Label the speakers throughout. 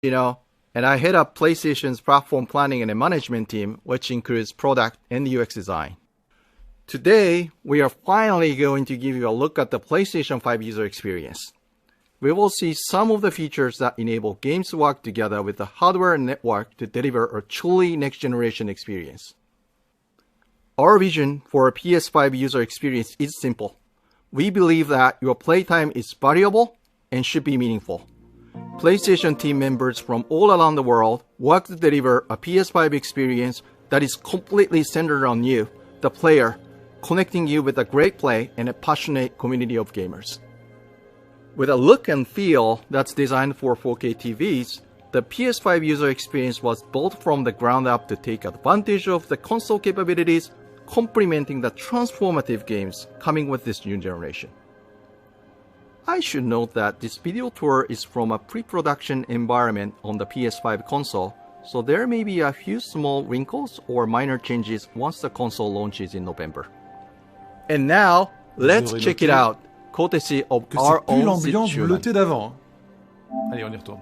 Speaker 1: and I head up PlayStation's platform planning and management team, which includes product and UX design. Today, we are finally going to give you a look at the PlayStation 5 user experience. We will see some of the features that enable games to work together with the hardware and network to deliver a truly next-generation experience. Our vision for a PS5 user experience is simple. We believe that your playtime is valuable and should be meaningful. PlayStation team members from all around the world work to deliver a PS5 experience that is completely centered on you, the player, connecting you with a great play and a passionate community of gamers. With a look and feel that's designed for 4K TVs, the PS5 user experience was built from the ground up to take advantage of the console capabilities, complementing the transformative games coming with this new generation. I should note that this video tour is from a pre-production environment on the PS5 console, so there may be a few small wrinkles or minor changes once the console launches in November. And now, let's check it out, courtesy of our own
Speaker 2: bleuté d'avant. Allez, on y retourne.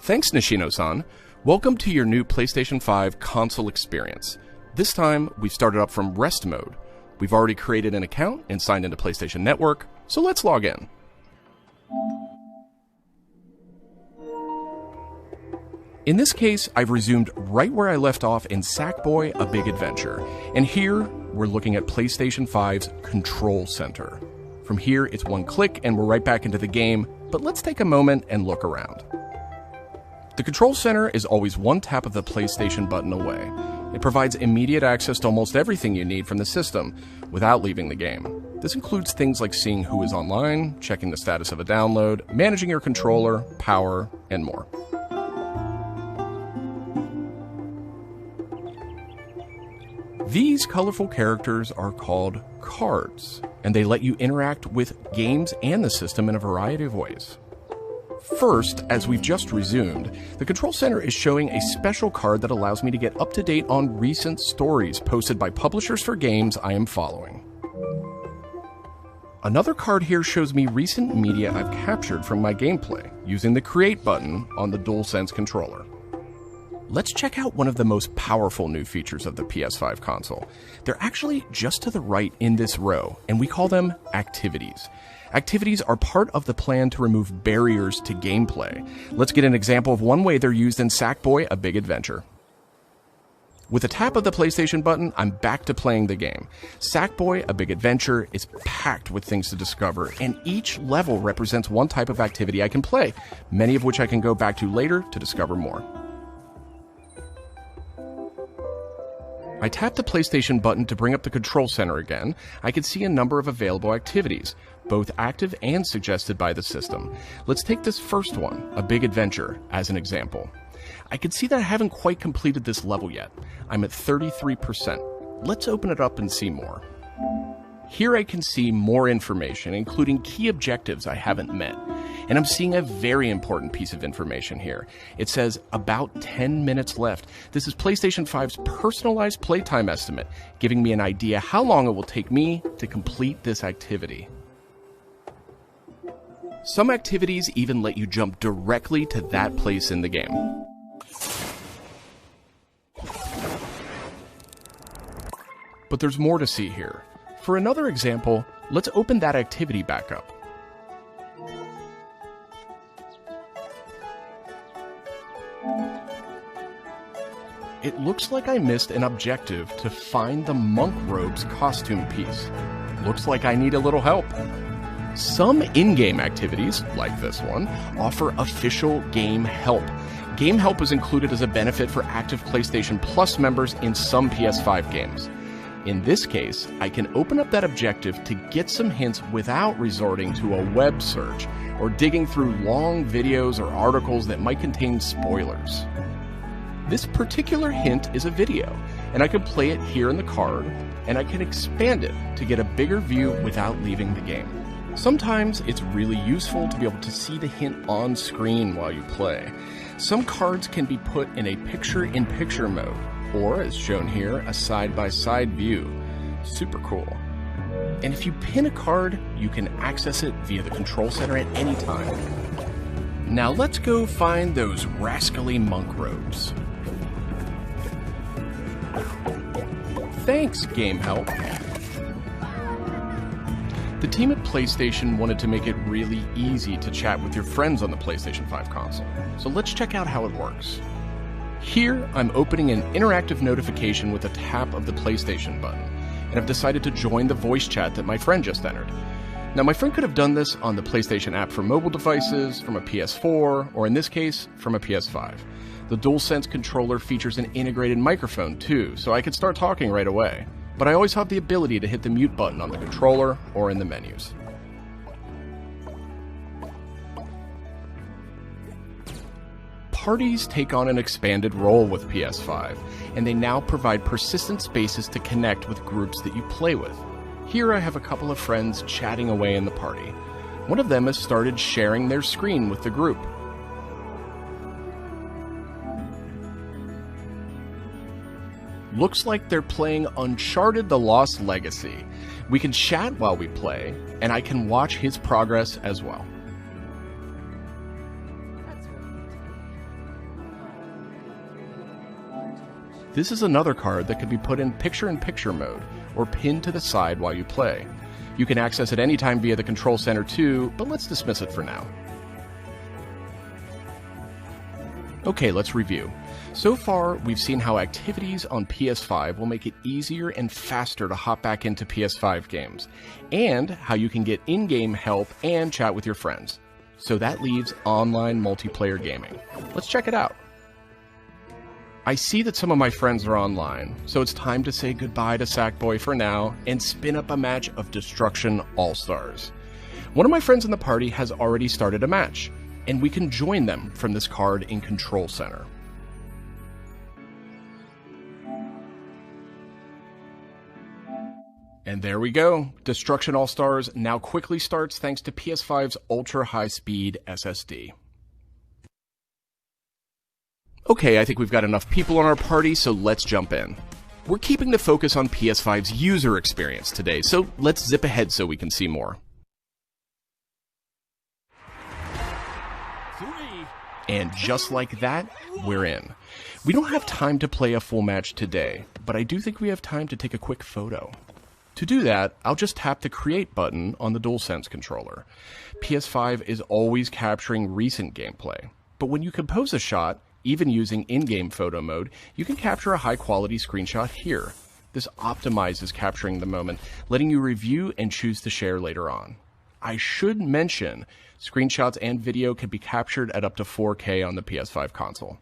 Speaker 3: Thanks, Nishino-san. Welcome to your new PlayStation 5 console experience. This time, we've started up from rest mode. We've already created an account and signed into PlayStation Network, so let's log in. In this case, I've resumed right where I left off in Sackboy: A Big Adventure, and here we're looking at PlayStation 5's Control Center. From here, it's one click and we're right back into the game, but let's take a moment and look around. The Control Center is always one tap of the PlayStation button away. It provides immediate access to almost everything you need from the system without leaving the game. This includes things like seeing who is online, checking the status of a download, managing your controller, power, and more. These colorful characters are called cards, and they let you interact with games and the system in a variety of ways. First, as we've just resumed, the Control Center is showing a special card that allows me to get up to date on recent stories posted by publishers for games I am following. Another card here shows me recent media I've captured from my gameplay using the Create button on the DualSense controller. Let's check out one of the most powerful new features of the PS5 console. They're actually just to the right in this row, and we call them activities. Activities are part of the plan to remove barriers to gameplay. Let's get an example of one way they're used in Sackboy: A Big Adventure. With a tap of the PlayStation button, I'm back to playing the game. Sackboy: A Big Adventure is packed with things to discover, and each level represents one type of activity I can play, many of which I can go back to later to discover more. I tap the PlayStation button to bring up the Control Center again. I can see a number of available activities, both active and suggested by the system. Let's take this first one, A Big Adventure, as an example. I can see that I haven't quite completed this level yet. I'm at 33%. Let's open it up and see more. Here I can see more information, including key objectives I haven't met. And I'm seeing a very important piece of information here. It says about 10 minutes left. This is PlayStation 5's personalized playtime estimate, giving me an idea how long it will take me to complete this activity. Some activities even let you jump directly to that place in the game. But there's more to see here. For another example, let's open that activity back up. It looks like I missed an objective to find the monk robe's costume piece. Looks like I need a little help. Some in-game activities, like this one, offer official game help. Game help is included as a benefit for active PlayStation Plus members in some PS5 games. In this case, I can open up that objective to get some hints without resorting to a web search or digging through long videos or articles that might contain spoilers. This particular hint is a video, and I can play it here in the card, and I can expand it to get a bigger view without leaving the game. Sometimes it's really useful to be able to see the hint on screen while you play. Some cards can be put in a picture-in-picture mode, or, as shown here, a side-by-side view. Super cool. And if you pin a card, you can access it via the Control Center at any time. Now let's go find those rascally monk robes. Thanks, Game Help. The team at PlayStation wanted to make it really easy to chat with your friends on the PlayStation 5 console, so let's check out how it works. Here, I'm opening an interactive notification with a tap of the PlayStation button, and I've decided to join the voice chat that my friend just entered. Now, my friend could have done this on the PlayStation app for mobile devices, from a PS4, or in this case, from a PS5. The DualSense controller features an integrated microphone too, so I could start talking right away. But I always have the ability to hit the mute button on the controller or in the menus. Parties take on an expanded role with PS5, and they now provide persistent spaces to connect with groups that you play with. Here I have a couple of friends chatting away in the party. One of them has started sharing their screen with the group. Looks like they're playing Uncharted: The Lost Legacy. We can chat while we play, and I can watch his progress as well. This is another card that could be put in picture-in-picture mode, or pinned to the side while you play. You can access it anytime via the control center too, but let's dismiss it for now. Okay, let's review. So far, we've seen how activities on PS5 will make it easier and faster to hop back into PS5 games, and how you can get in-game help and chat with your friends. So that leaves online multiplayer gaming. Let's check it out. I see that some of my friends are online, so it's time to say goodbye to Sackboy for now and spin up a match of Destruction All-Stars. One of my friends in the party has already started a match, and we can join them from this card in Control Center. And there we go. Destruction All-Stars now quickly starts thanks to PS5's ultra-high-speed SSD. Okay, I think we've got enough people on our party, so let's jump in. We're keeping the focus on PS5's user experience today, so let's zip ahead so we can see more. And just like that, we're in. We don't have time to play a full match today, but I do think we have time to take a quick photo. To do that, I'll just tap the Create button on the DualSense controller. PS5 is always capturing recent gameplay, but when you compose a shot, even using in-game photo mode, you can capture a high-quality screenshot here. This optimizes capturing the moment, letting you review and choose to share later on. I should mention, screenshots and video can be captured at up to 4K on the PS5 console.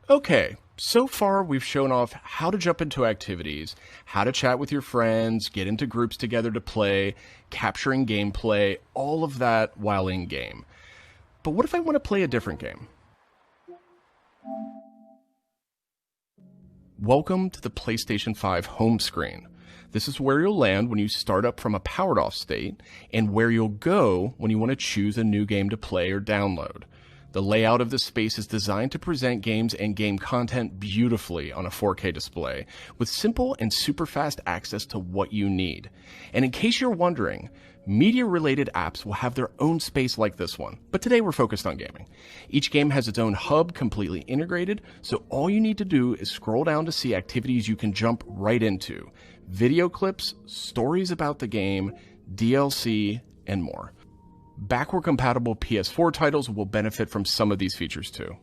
Speaker 3: Okay, so far we've shown off how to jump into activities, how to chat with your friends, get into groups together to play, capturing gameplay, all of that while in-game. But what if I want to play a different game? Welcome to the PlayStation 5 home screen. This is where you'll land when you start up from a powered off state, and where you'll go when you want to choose a new game to play or download. The layout of this space is designed to present games and game content beautifully on a 4K display, with simple and super fast access to what you need. And in case you're wondering, media-related apps will have their own space like this one, but today we're focused on gaming. Each game has its own hub completely integrated, so all you need to do is scroll down to see activities you can jump right into. Video clips, stories about the game, DLC, and more. Backward-compatible PS4 titles will benefit from some of these features too.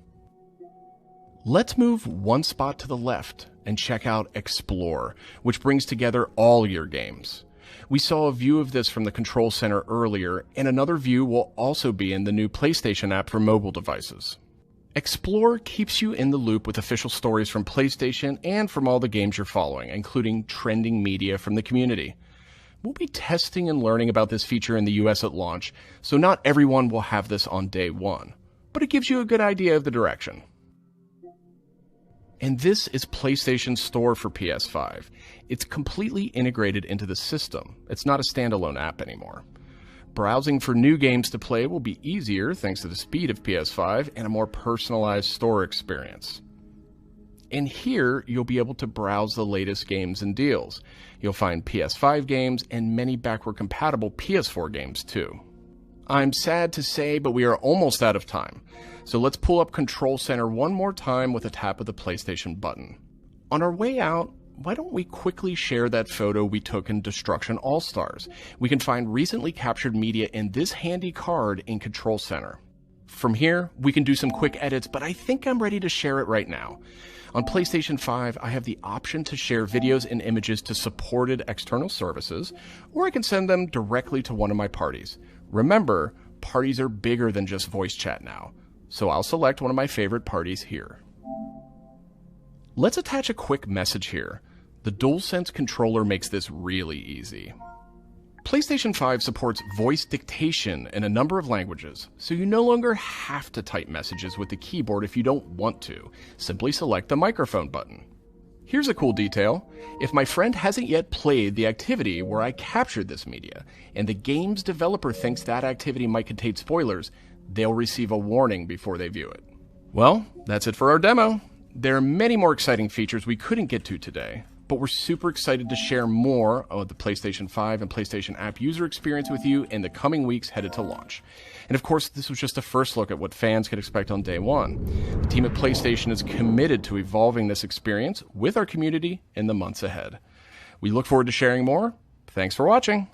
Speaker 3: Let's move one spot to the left and check out Explore, which brings together all your games. We saw a view of this from the Control Center earlier, and another view will also be in the new PlayStation app for mobile devices. Explore keeps you in the loop with official stories from PlayStation and from all the games you're following, including trending media from the community. We'll be testing and learning about this feature in the US at launch, so not everyone will have this on day one, but it gives you a good idea of the direction. And this is PlayStation Store for PS5. It's completely integrated into the system. It's not a standalone app anymore. Browsing for new games to play will be easier thanks to the speed of PS5 and a more personalized store experience. And here, you'll be able to browse the latest games and deals. You'll find PS5 games and many backward-compatible PS4 games too. I'm sad to say, but we are almost out of time. So let's pull up Control Center one more time with a tap of the PlayStation button. On our way out, why don't we quickly share that photo we took in Destruction All-Stars? We can find recently captured media in this handy card in Control Center. From here, we can do some quick edits, but I think I'm ready to share it right now. On PlayStation 5, I have the option to share videos and images to supported external services, or I can send them directly to one of my parties. Remember, parties are bigger than just voice chat now, so I'll select one of my favorite parties here. Let's attach a quick message here. The DualSense controller makes this really easy. PlayStation 5 supports voice dictation in a number of languages, so you no longer have to type messages with the keyboard if you don't want to. Simply select the microphone button. Here's a cool detail. If my friend hasn't yet played the activity where I captured this media, and the game's developer thinks that activity might contain spoilers, they'll receive a warning before they view it. Well, that's it for our demo. There are many more exciting features we couldn't get to today, but we're super excited to share more of the PlayStation 5 and PlayStation app user experience with you in the coming weeks headed to launch. And of course, this was just a first look at what fans could expect on day one. The team at PlayStation is committed to evolving this experience with our community in the months ahead. We look forward to sharing more. Thanks for watching.